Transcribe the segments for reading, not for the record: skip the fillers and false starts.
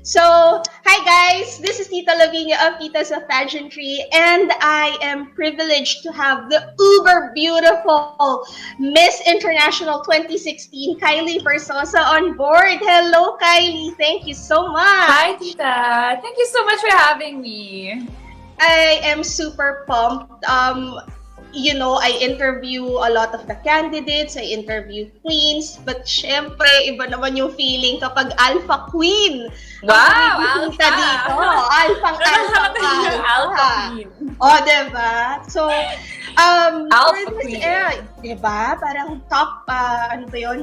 So, hi guys, this is Tita Lavinia of Titas of Pageantry, and I am privileged to have the uber beautiful Miss International 2016, Kylie Verzosa, on board. Hello, Kylie. Thank you so much. Hi, Tita. Thank you so much for having me. I am super pumped. I interview a lot of the candidates, I interview queens, but syempre, iba naman yung feeling kapag alpha queen. Wow, Ang alpha! dito. Alphang Alpha queen. O, diba? So, Alpha for this queen. era, diba? Parang top,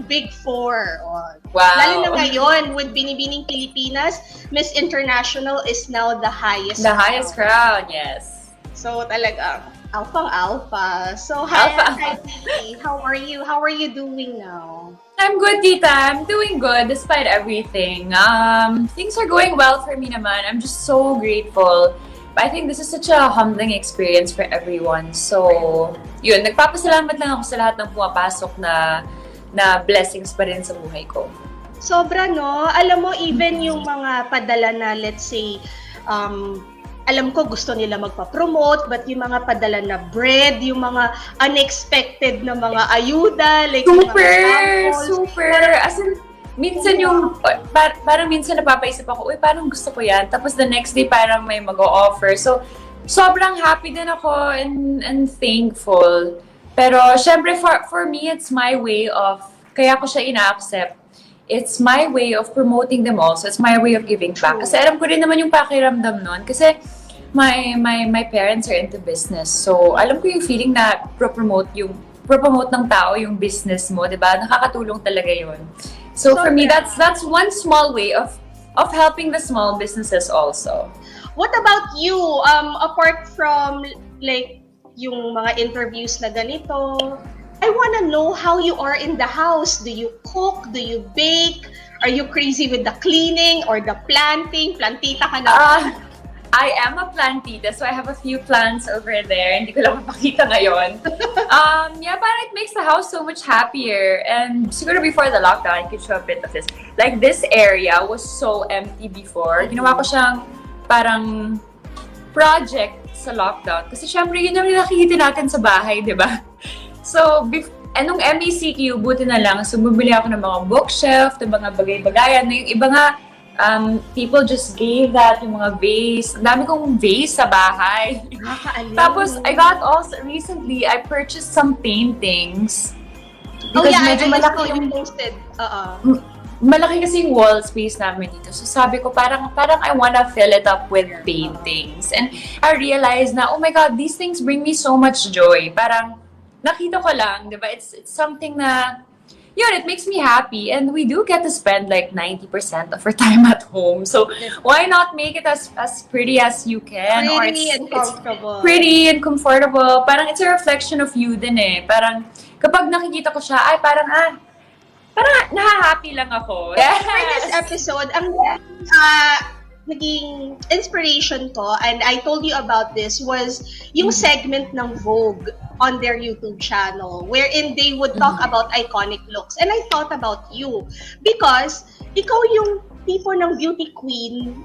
Big Four. O, Wow. lalo na ngayon, with Binibining Pilipinas, Miss International is now the highest. The highest crown, yes. So, talaga, alpha. So, Alpha. hi, Kylie. How are you? How are you doing now? I'm good, Tita. I'm doing good despite everything. Things are going well for me naman. I'm just so grateful. But I think this is such a humbling experience for everyone. So, yun, nagpapasalamat lang ako sa lahat ng pumapasok na blessings pa rin sa buhay ko. Sobra, no? Alam mo, even yung mga padala na, let's say, alam ko gusto nila magpa-promote, but yung mga padala na bread, yung mga unexpected na mga ayuda, like yung mga samples, Super! As in, minsan yung, parang minsan napapaisip ako, uy, parang gusto ko yan. Tapos the next day, parang may mag-o-offer. So, sobrang happy din ako and thankful. Pero, syempre, for me, it's my way of, kaya ko siya ina-accept. It's my way of promoting them also. It's my way of giving back. Kasi alam ko rin naman yung pakiramdam nun. Kasi my parents are into business. So, alam ko yung feeling na pro-promote ng tao yung business mo, 'di ba? Nakakatulong talaga 'yun. So for me, that's one small way of helping the small businesses also. What about you? Apart from like yung mga interviews na ganito, I wanna know how you are in the house. Do you cook? Do you bake? Are you crazy with the cleaning or the planting? Plantita ka na? I am a plantita, so I have a few plants over there. Hindi ko lang mapakita ngayon. Parang it makes the house so much happier. And siguro before the lockdown, I could show a bit of this. Like this area was so empty before. Ginawa ko siyang parang project sa lockdown. Kasi syempre yun yung nakikita natin sa bahay, di ba? So, nung MECQ, buti na lang, so bumili ako ng mga bookshelf, ng mga bagay-bagayan. Yung iba nga, people just gave that, yung mga vase. Ang dami kong vase sa bahay. Tapos, I got also, recently, I purchased some paintings. Because medyo malaki yung posted. Malaki kasi yung wall space namin dito. So sabi ko, parang I wanna fill it up with paintings. And I realized na, oh my God, these things bring me so much joy. Parang, nakita ko lang, di ba? It's something na, yun, it makes me happy. And we do get to spend like 90% of our time at home. So, why not make it as pretty as you can? Pretty and comfortable. It's pretty and comfortable. Parang it's a reflection of you din eh. Parang, kapag nakikita ko siya, ay parang nahahappy lang ako. Yes. For this episode, ang naging inspiration ko, and I told you about this, was yung segment ng Vogue on their YouTube channel, wherein they would talk about iconic looks. And I thought about you, because ikaw yung tipo ng beauty queen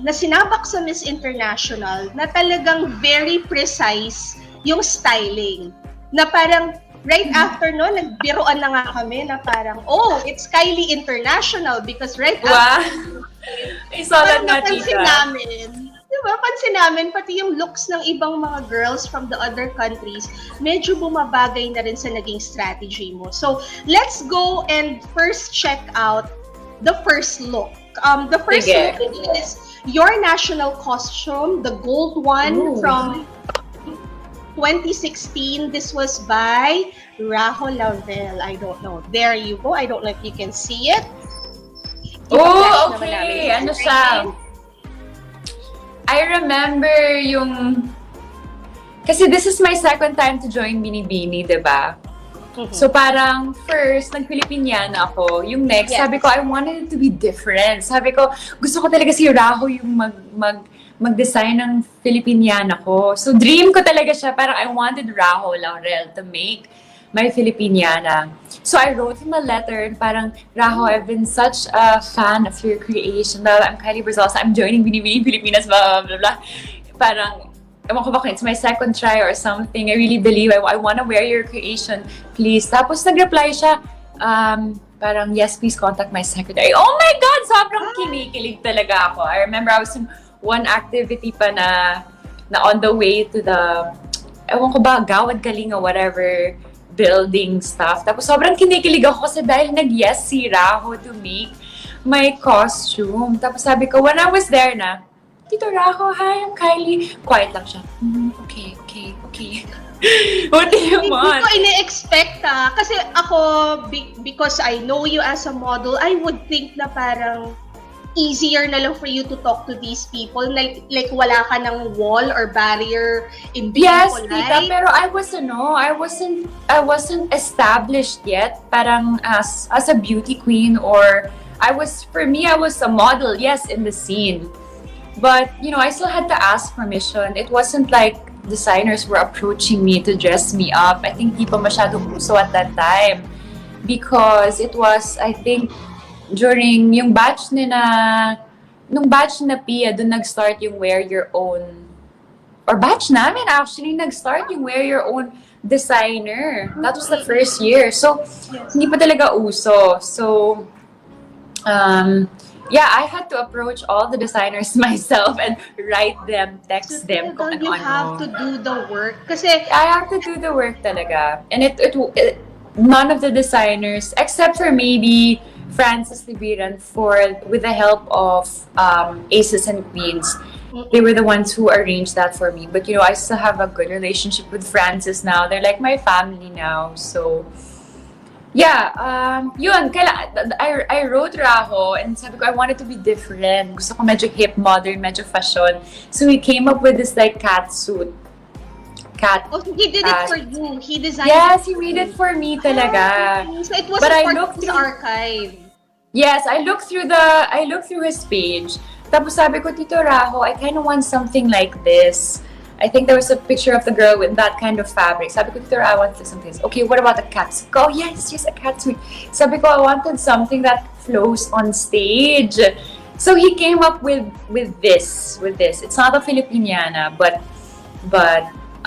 na sinabak sa Miss International na talagang very precise yung styling. Na parang right after no, nagbiroan na nga kami na parang, oh, it's Kylie International because right after I saw that na, Tita. Tita. Diba? Pansin namin, pati yung looks ng ibang mga girls from the other countries, medyo bumabagay na rin sa naging strategy mo. So, let's go and first check out the first look. The first look is your national costume, the gold one from 2016. This was by Rahul Lavelle. I don't know. There you go. I don't know if you can see it. Oh, okay. Ano siya? I remember yung... Kasi this is my second time to join Binibini, diba? So parang first, nag-Pilipinyana ako. Yung next, sabi ko, I wanted it to be different. Sabi ko, gusto ko talaga si Raho yung mag-design ng Pilipinyana ko. So dream ko talaga siya. Parang I wanted Raho Laurel to make my Filipiniana. So I wrote him a letter, parang, Raho, I've been such a fan of your creation. I'm Kylie Verzosa, I'm joining Binibining Pilipinas, blah, blah, blah, blah. Parang, ewan ko bakit, it's my second try or something. I really believe I want to wear your creation. Please. Tapos nag-reply siya, parang, yes, please contact my secretary. Oh my God! Sobrang kinikilig talaga ako. I remember I was in one activity pa na on the way to the, ewan ko ba, Gawad Kalinga, whatever, building stuff. Tapos sobrang kinikilig ako kasi dahil nag-yes si Raho to make my costume. Tapos sabi ko, when I was there na, Tito Raho, hi, I'm Kylie. Quiet lang siya. Okay. What do you want? Hindi ko ine-expect kasi ako, because I know you as a model, I would think na parang easier na lang for you to talk to these people, like wala ka ng wall or barrier in being polite. Yes, Tita, pero I wasn't established yet, parang as a beauty queen, or for me I was a model, yes, in the scene. But, I still had to ask permission. It wasn't like designers were approaching me to dress me up. I think di pa masyadong uso at that time. Because it was, I think, during yung batch nung batch na Pia, doon nag-start yung wear your own, or batch namin actually, nag-start yung wear your own designer. That was the first year. So, hindi pa talaga uso. So, yeah, I had to approach all the designers myself and write them, text them kung You ano-ano. have to do the work. Kasi I have to do the work talaga. And it none of the designers, except for maybe Francis Libiran, with the help of Aces and Queens, they were the ones who arranged that for me. But I still have a good relationship with Francis now. They're like my family now. So yeah, yun, I wrote Raho and sabi ko I wanted to be different. Gusto ko medyo hip, modern, medyo fashion. So we came up with this like cat suit. Oh, he did it for you. He designed Yes, he made it for me talaga. So it was But a I part looked of his through- archive. Yes, I looked through his page. Tapos sabi ko, Tito Raho, I kind of want something like this. I think there was a picture of the girl with that kind of fabric. Sabi ko, Tito Raho, I want something. Okay, what about a cat suit? Oh, yes, a cat suit. Sabi ko, I wanted something that flows on stage. So he came up with this. It's not a Filipiniana, but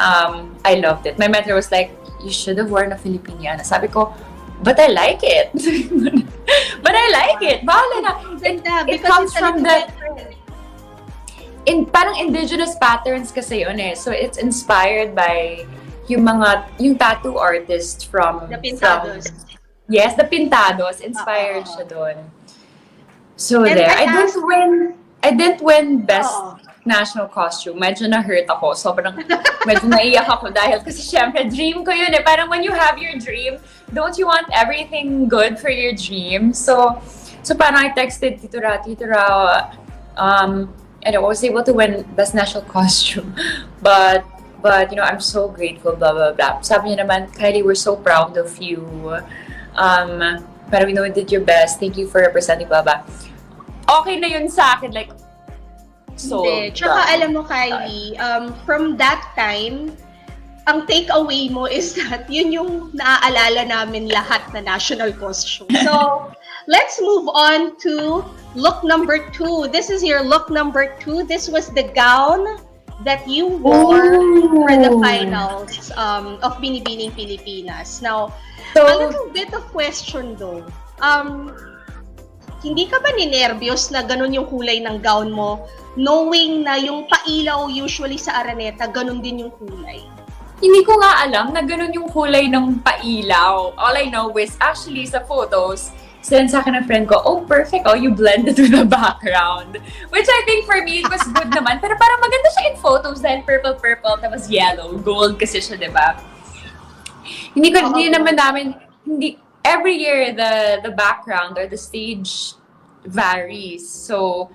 I loved it. My mentor was like, you should have worn a Filipiniana. Sabi ko, but I like it. Bahala na. It comes from the parang indigenous patterns kasi yun eh. So it's inspired by yung tattoo artists from The Pintados. Yes, the Pintados. Inspired siya doon. So And there. I I didn't win best national costume. Medyo na-hurt ako. Medyo naiyak ako dahil kasi syempre dream ko yun eh. Parang when you have your dream, don't you want everything good for your dream? So parang I texted Tito Rao, and I was able to win best national costume. But I'm so grateful, blah, blah, blah. Sabi niya naman, Kylie, we're so proud of you. Pero we know you did your best. Thank you for representing, blah, blah. Okay na yun sa akin, like, so. Hindi. Tsaka alam mo, Kylie, from that time, ang takeaway mo is that yun yung naaalala namin lahat na national costume. So, let's move on to look number 2. This is your look number 2. This was the gown that you wore for the finals of Binibining Pilipinas. Now, a little bit of question though. Hindi ka ba ninervyos na ganun yung kulay ng gown mo, knowing na yung pailaw usually sa Araneta, ganun din yung kulay? Hindi ko nga alam na ganun yung kulay ng pailaw. All I know is actually sa photos, send sa akin ng friend ko, oh, perfect, oh, you blended with the background. Which I think for me, it was good naman. Pero parang maganda siya in photos dahil purple, tapos yellow, gold kasi siya, di ba? Hindi naman namin, every year, the background or the stage varies. So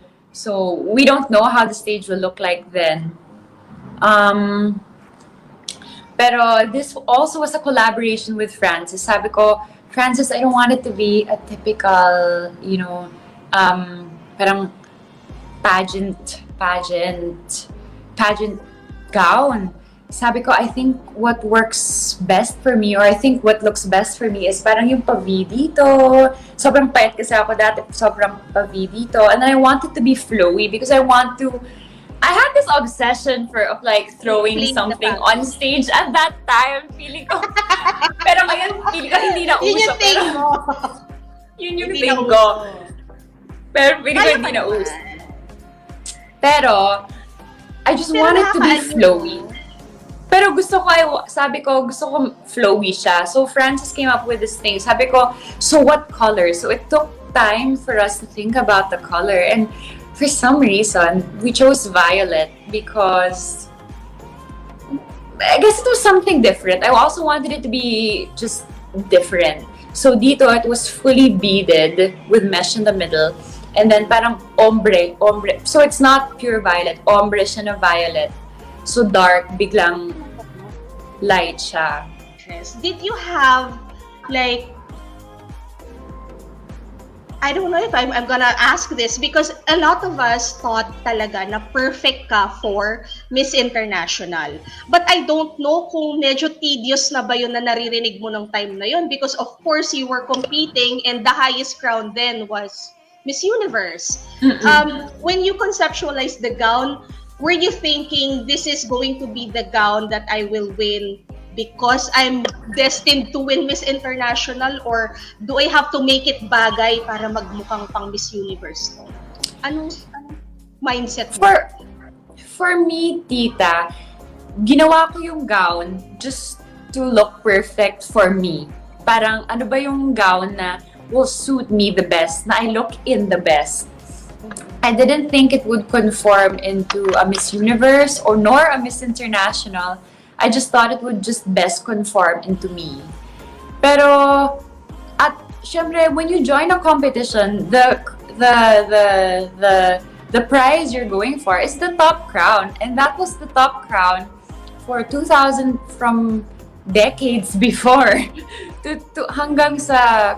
we don't know how the stage will look like then. Pero this also was a collaboration with Francis. Sabi ko, Francis, I don't want it to be a typical, parang pageant gown. sabi ko, I think what works best for me, or I think what looks best for me is parang yung pa-V dito. Sobrang payat kasi ako dati, sobrang pa-V dito. And then I want it to be flowy because I had this obsession of like throwing something on stage at that time. Feeling ko, pero ngayon, feeling ko hindi na uso. Yun yung thing mo. Yun yung thing ko. Pero feeling ko hindi na uso. Pero, I just want it to be flowy. Pero sabi ko, gusto ko flowy siya. So, Francis came up with this thing. Sabi ko, so what color? So, it took time for us to think about the color. And for some reason, we chose violet because I guess it was something different. I also wanted it to be just different. So, dito, it was fully beaded with mesh in the middle. And then, parang ombre. So, it's not pure violet. Ombre siya na violet. So dark, biglang light siya. Did you have, like, I don't know if I'm gonna ask this because a lot of us thought talaga na perfect ka for Miss International. But I don't know kung medyo tedious na ba yun na naririnig mo ng time na yun because of course you were competing and the highest crown then was Miss Universe. When you conceptualized the gown, were you thinking this is going to be the gown that I will win because I'm destined to win Miss International, or do I have to make it bagay para magmukhang pang Miss Universe to? Anong mindset mo? For me, tita, ginawa ko yung gown just to look perfect for me. Parang ano ba yung gown na will suit me the best, na I look in the best. I didn't think it would conform into a Miss Universe nor a Miss International. I just thought it would just best conform into me. Pero syempre, when you join a competition, the prize you're going for is the top crown, and that was the top crown for 2000 from decades before to hanggang sa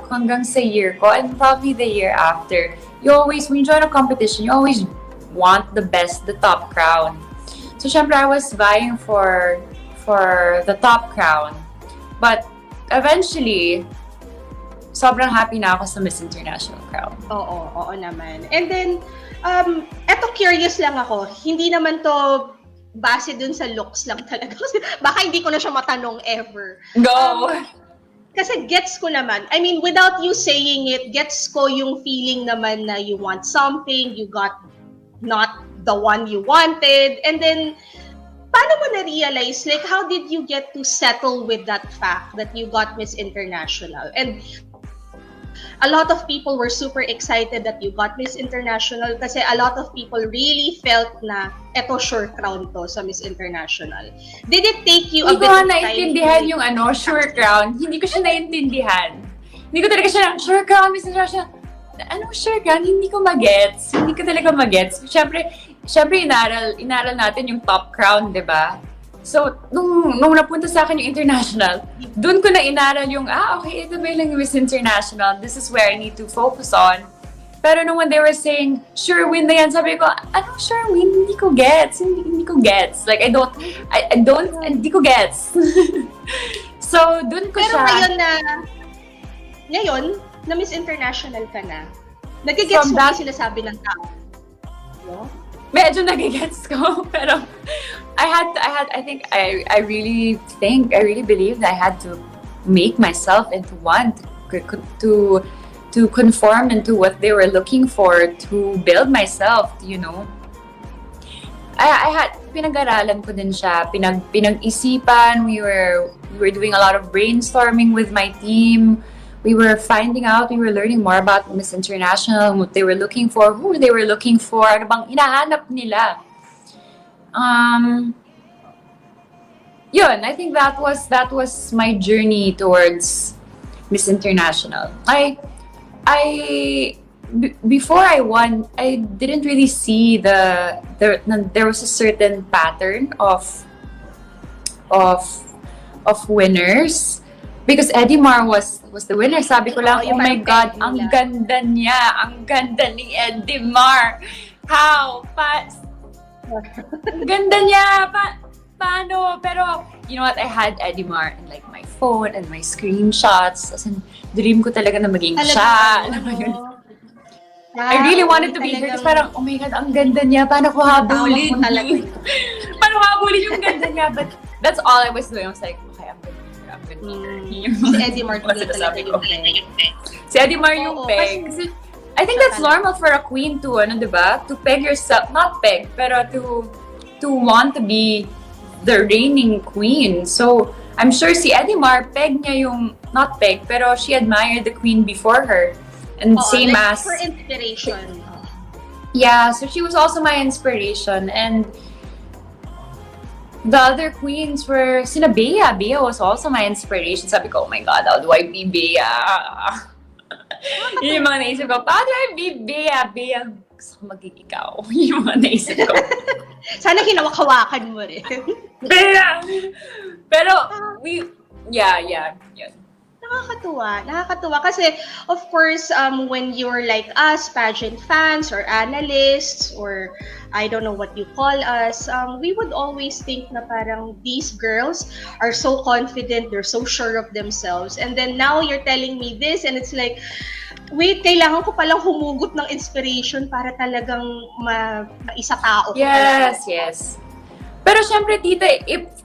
year ko and probably the year after. When you join a competition, you always want the best, the top crown. So, syempre, I was vying for the top crown. But, eventually, sobrang happy na ako sa Miss International crown. Oo naman. And then, eto curious lang ako, hindi naman to base dun sa looks lang talaga. Baka hindi ko na siya matanong ever. Go! Kasi gets ko naman. I mean, without you saying it, gets ko yung feeling naman na you want something, you got not the one you wanted, and then, paano mo na-realize, like, how did you get to settle with that fact that you got Miss International? And a lot of people were super excited that you got Miss International kasi a lot of people really felt na eto sure crown to sa Miss International. Did it take you a bit of time? Hindi ko naiintindihan yung sure crown. Hindi ko siya naiintindihan. Hindi ko talaga siya sure crown, Miss International. Anong sure crown? Hindi ko magets. Hindi ko talaga magets. Siyempre inaral natin yung top crown, di ba? So, nung napunta sa akin yung international, dun ko na inaral yung, okay, ito ba yung Miss International? This is where I need to focus on. Pero when they were saying, sure win na yan, sabi ko, anong sure win? Hindi ko gets. Hindi ko gets. Like, hindi ko gets. So, dun ko siya. Pero ngayon, na Miss International ka na, nagigets mo yung sinasabi ng tao. No? Medyo nagigets ko, pero I really believe that I had to make myself into one to conform into what they were looking for, to build myself, you know. Pinag-aralan ko din siya, pinag-isipan, we were doing a lot of brainstorming with my team. We were learning more about Miss International, what they were looking for, who they were looking for, ano bang hinahanap nila. I think that was my journey towards Miss International. Before I won, I didn't really see there was a certain pattern of winners. Because Eddie Mar was the winner. Sabi ko lang, oh my God, ang ganda niya. Ang ganda ni Eddie Mar. How? Ang ganda niya. paano? Pero, you know what? I had Edimar in like my phone and my screenshots. As in, dream ko talaga na maging siya. Alam mo yun? I really wanted to be her kasi parang, oh my God, ang ganda niya. Paano ko habulin? Paano ko habulin yung ganda niya? But that's all I was doing. I was like, okay, I'm gonna be her. Si Edimar talaga yung peg. Si Edimar yung peg. Kasi, I think that's normal for a queen to, ano, diba? To peg yourself, not peg, pero to want to be the reigning queen. So, I'm sure si Edimar, peg niya yung, not peg, pero she admired the queen before her. And same like as... for inspiration. Yeah, so she was also my inspiration. And the other queens were, sina Bea. Bea was also my inspiration. Sabi ko, oh my God, how do I be Bea? Yun yung mga naisip ko, how do I be Bea? Bea, gusto ko maging ikaw. Yung mga naisip ko. Sana hinawak-hawakan mo rin. Bea! Pero, yun. Nakakatuwa. Kasi, of course, when you're like us, pageant fans or analysts, or I don't know what you call us, we would always think na parang these girls are so confident, they're so sure of themselves. And then now you're telling me this, and it's like, wait, kailangan ko palang humugot ng inspiration para talagang maisa tao. Yes. Pero syempre, tita,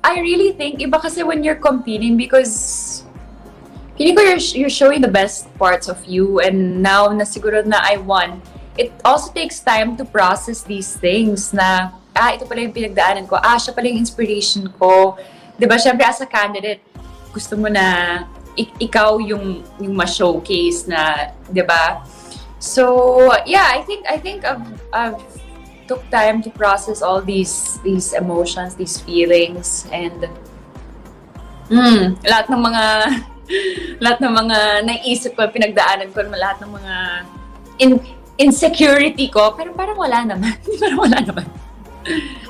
I really think, iba kasi when you're competing because feeling ko you're showing the best parts of you, and now na siguro na I won, it also takes time to process these things na, ito pala yung pinagdaanan ko, siya pala yung inspiration ko. Diba, syempre as a candidate, gusto mo na ikaw yung ma-showcase na, diba? So, yeah, I think I've took time to process all these emotions, these feelings, and lahat ng mga naisip ko, pinagdaanan ko, lahat ng mga insecurity ko, pero parang wala naman.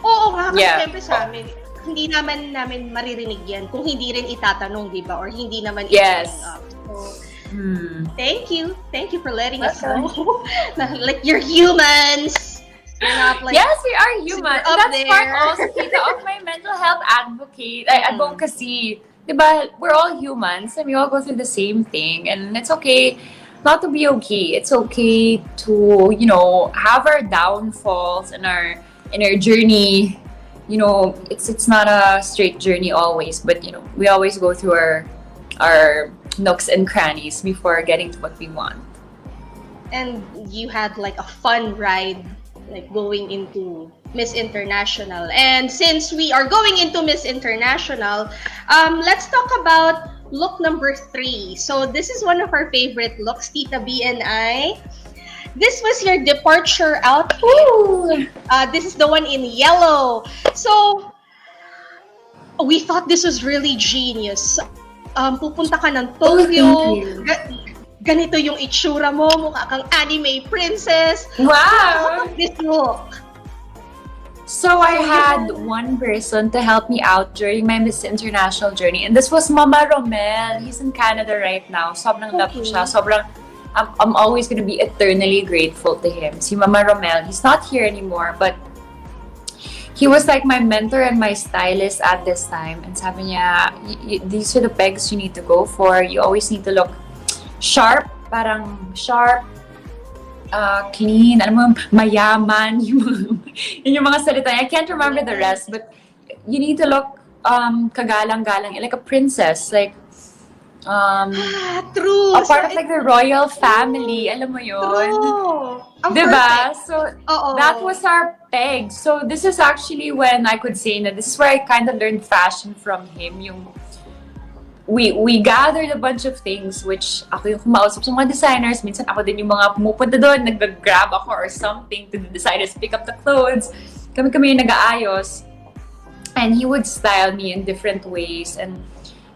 Oo nga, kasi siyempre sa amin, hindi namin maririnig yan kung hindi rin itatanong, di ba? Or hindi naman i-bring up. So, thank you for letting us know. Like, you're humans. You're not like, yes, we are human. That's there. part also, Tita, of my mental health advocacy. Diba, we're all humans and we all go through the same thing, and it's okay not to be okay. It's okay to, you know, have our downfalls in our journey. You know, it's not a straight journey always, but you know, we always go through our nooks and crannies before getting to what we want. And you had like a fun ride, like going into Miss International. And since we are going into Miss International, let's talk about look number 3. So this is one of our favorite looks, Tita B and I. This was your departure outfit. This is the one in yellow. So we thought this was really genius. Pupunta ka ng Tokyo. Ganito yung itsura mo, mukha kang anime princess. Wow! This look. So I had one person to help me out during my Miss International journey, and this was Mama Romel. He's in Canada right now. Sobrang love ko siya. I'm always gonna be eternally grateful to him. Si Mama Romel, he's not here anymore, but he was like my mentor and my stylist at this time. And sabi niya, these are the pegs you need to go for. You always need to look sharp, parang sharp, clean, alam mo, mayaman, yun yung mga salita. I can't remember the rest, but you need to look kagalang-galang, like a princess, like true. A part of like the royal family, alam mo yun? Diba? So that was our peg. So this is actually when I could say na this is where I kind of learned fashion from him. Yung we gathered a bunch of things, which ako yung kumausap sa mga designers. Minsan ako din yung mga pumupunta doon, nag-grab ako or something to the designers, pick up the clothes. Kami yung nag-aayos. And he would style me in different ways. And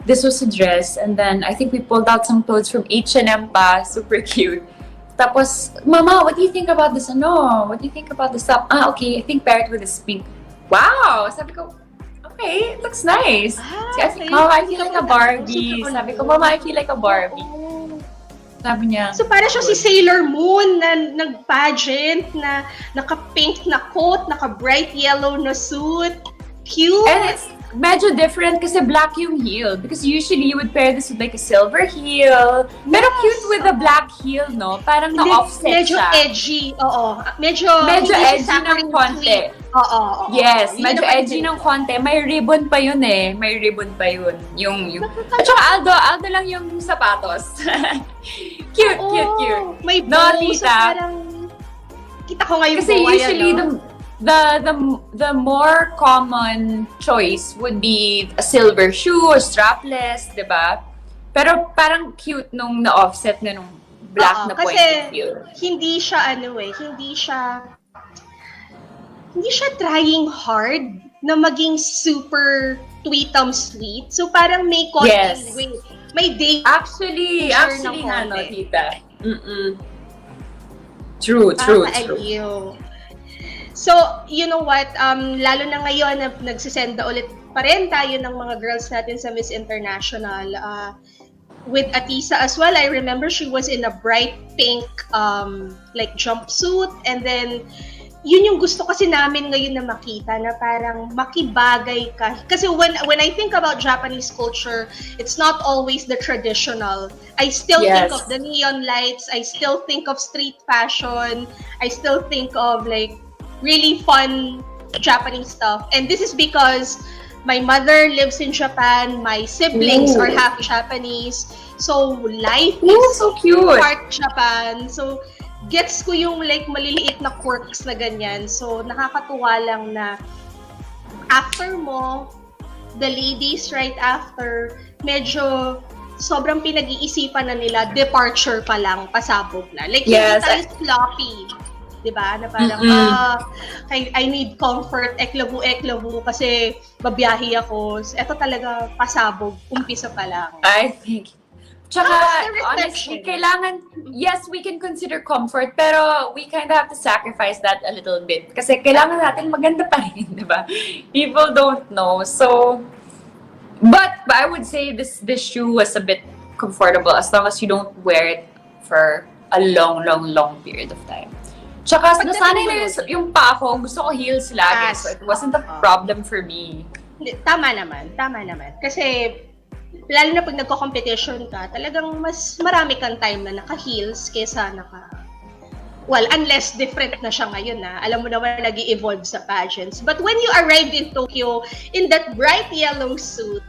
this was a dress. And then I think we pulled out some clothes from H&M pa, super cute. Tapos, Mama, what do you think about this? What do you think about this top? Okay, I think pair it with this pink. Wow! Sabi ko, okay, it looks nice. Okay. Mama, I feel like a Barbie. Sabi ko, Mama, I feel like a Barbie. Sabi niya. So para siya si Sailor Moon na nag-pageant, na naka-pink na coat, naka-bright yellow na suit. Cute! And it's medyo different kasi black yung heel. Because usually you would pair this with like a silver heel. Pero cute with a black heel, no? Parang na-offset medyo siya. edgy, oo. Medyo edgy ng konti. Oo. Yes, Yun medyo naman edgy din. ng konti. May ribbon pa yun eh. May ribbon pa yun. At saka Aldo lang yung sapatos. Cute. May No, bow. So tita. parang, kita ko ngayon Kasi bow, usually ayan, no? the more common choice would be a silver shoe or strapless, 'di ba? Pero parang cute nung na-offset na nung black na point of view. Kasi hindi siya trying hard na maging super tweetum sweet. So parang may Yes. wait, may day Actually, ng nga, no, konti. tita. True. Aliw. So, you know what? Lalo na ngayon na nagsisenda ulit pa rin tayo ng mga girls natin sa Miss International. With Atisa as well, I remember she was in a bright pink like jumpsuit, and then yun yung gusto kasi namin ngayon na makita na parang makibagay ka. Kasi when I think about Japanese culture, it's not always the traditional. I still think of the neon lights. I still think of street fashion. I still think of like really fun Japanese stuff. And this is because my mother lives in Japan. My siblings are half Japanese. So life is so cute. part Japan. So gets ko yung like maliliit na quirks na ganyan. So nakakatuwa lang na after mo, the ladies right after, medyo sobrang pinag-iisipan na nila, departure pa lang, pasabog na. Like, hindi tayo sloppy. Diba? Na parang, I need comfort, eklabu kasi babiyahe ako. Ito talaga pasabog, umpisa pa lang. I think. Tsaka, honestly, yes, we can consider comfort, pero we kind of have to sacrifice that a little bit. Kasi kailangan natin maganda pa rin, di ba? People don't know. So, but I would say this shoe was a bit comfortable as long as you don't wear it for a long period of time. Tsaka, nasanay na yung pa ako, gusto ko heels lagi, so it wasn't a problem for me. Tama naman. Kasi, lalo na pag nagko-competition ka, talagang mas marami kang time na naka-heels kesa well, unless different na siya ngayon na. Alam mo naman, nag-i-evolve sa pageants. But when you arrived in Tokyo, in that bright yellow suit,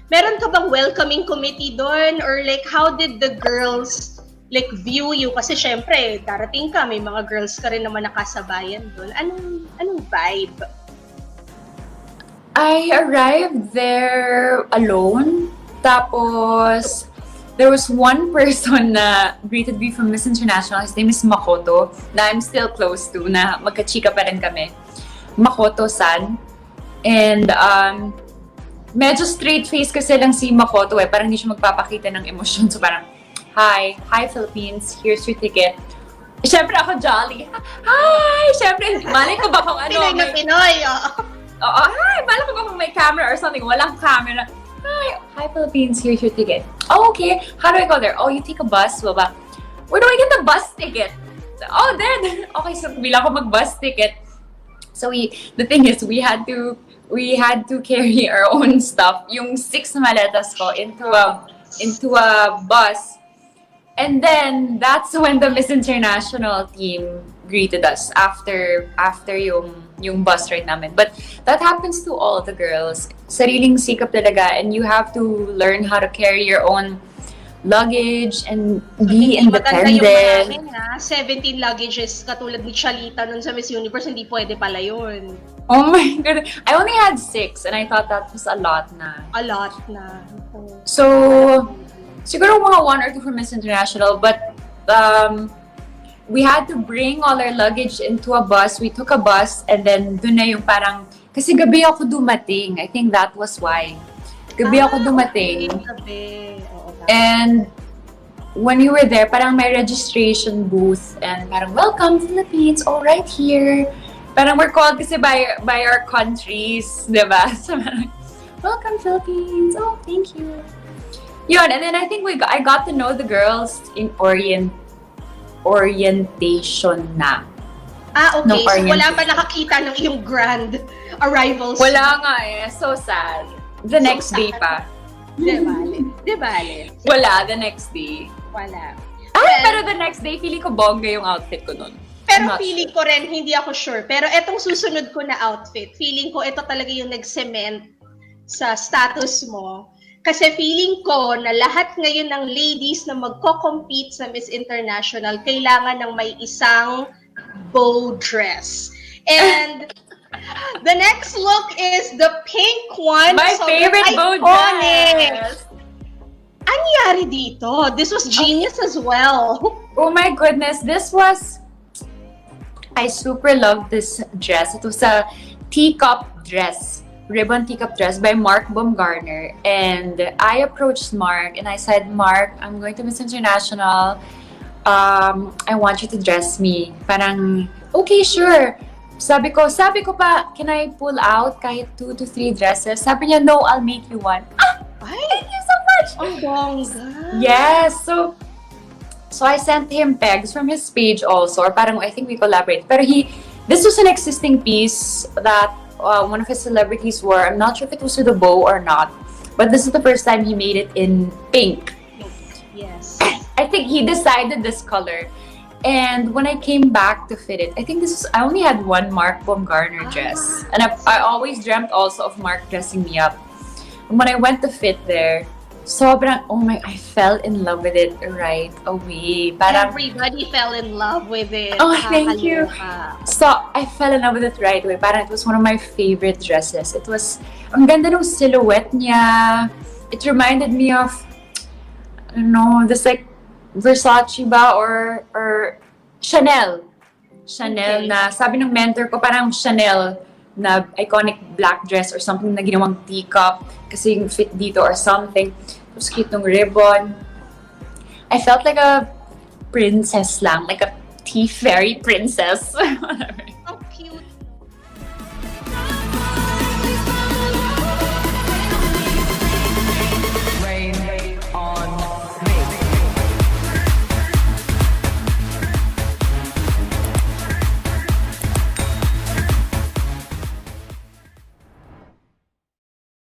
meron ka bang welcoming committee doon? Or like, how did the girls like view you? Kasi syempre, darating ka, may mga girls ka rin naman nakasabayan doon. Anong vibe? I arrived there alone. Tapos, there was one person na greeted me from Miss International. His name is Makoto, na I'm still close to, na magkachika pa rin kami. Makoto-san. And, medyo straight face kasi lang si Makoto eh. Parang hindi siya magpapakita ng emosyon. So parang, Hi Philippines, here's your ticket. Siyempre ako jolly. Hi! Siyempre, malay ko ba kung ano. Pinoy, Oo, hi! Malay ko ba kung may camera or something. Walang camera. Hi Philippines, here's your ticket. Oh, okay. How do I go there? Oh, you take a bus, baba. Where do I get the bus ticket? Oh, there. Okay, so bilang ko mag-bus ticket. So the thing is, we had to carry our own stuff. Yung 6 maletas ko into a bus. And then that's when the Miss International team greeted us after yung bus ride namin. But that happens to all the girls. Sariling sikap talaga, and you have to learn how to carry your own luggage and be independent. Yung namin, 17 luggages katulad ni Chalita nun sa Miss Universe, hindi pwede pala yun. Oh my God. I only had 6 and I thought that was a lot na. So, siguro mga 1 or 2 from Miss International, but we had to bring all our luggage into a bus. We took a bus and then dun na yung parang, kasi gabi ako dumating. I think that was why. Gabi ako dumating. Gabi. And when we were there, parang may registration booth and parang, welcome Philippines, oh, right here. Parang we're called kasi by our countries, diba? So parang, welcome Philippines, oh, thank you. Yun, and then I think I got to know the girls in orientation na. Okay. Nung So wala orientation. pa nakakita ng iyong grand arrival. Wala nga eh. So sad. The So next day sad. pa. Di bale. Wala, the next day. Wala. Pero the next day, feeling ko bongga yung outfit ko nun. I'm Pero not feeling ko rin, hindi ako sure. Pero etong susunod ko na outfit, feeling ko ito talaga yung nag-cement sa status mo. Kasi feeling ko na lahat ngayon ng ladies na magko-compete sa Miss International, kailangan ng may isang bow dress. And the next look is the pink one. My favorite bow dress! Anyari dito? This was genius as well. Oh my goodness, I super love this dress. It was a teacup dress, ribbon teacup dress by Mark Baumgartner. And I approached Mark and I said, Mark, I'm going to Miss International. I want you to dress me. Parang, okay, sure. Sabi ko pa, can I pull out kahit 2 to 3 dresses? Sabi niya, no, I'll make you one. Thank you so much! Ang bongga. Yes, so I sent him pegs from his page also, or parang I think we collaborated. Pero this was an existing piece that one of his celebrities wore. I'm not sure if it was with a bow or not, but this is the first time he made it in pink. Yes. I think he decided this color. And when I came back to fit it, I think I only had one Mark Baumgartner dress. And I always dreamt also of Mark dressing me up. And when I went to fit there, sobrang, I fell in love with it right away. Parang, everybody fell in love with it. Oh, thank you. Nakakaloka. So, I fell in love with it right away. Parang it was one of my favorite dresses. It was, ang ganda ng silhouette niya. It reminded me of, I don't know, this like Versace ba or Chanel. Chanel Okay. na, sabi ng mentor ko, parang Chanel na iconic black dress or something na ginawang teacup kasi yung fit dito or something. Tapos cute ng ribbon. I felt like a princess lang, like a tea fairy princess.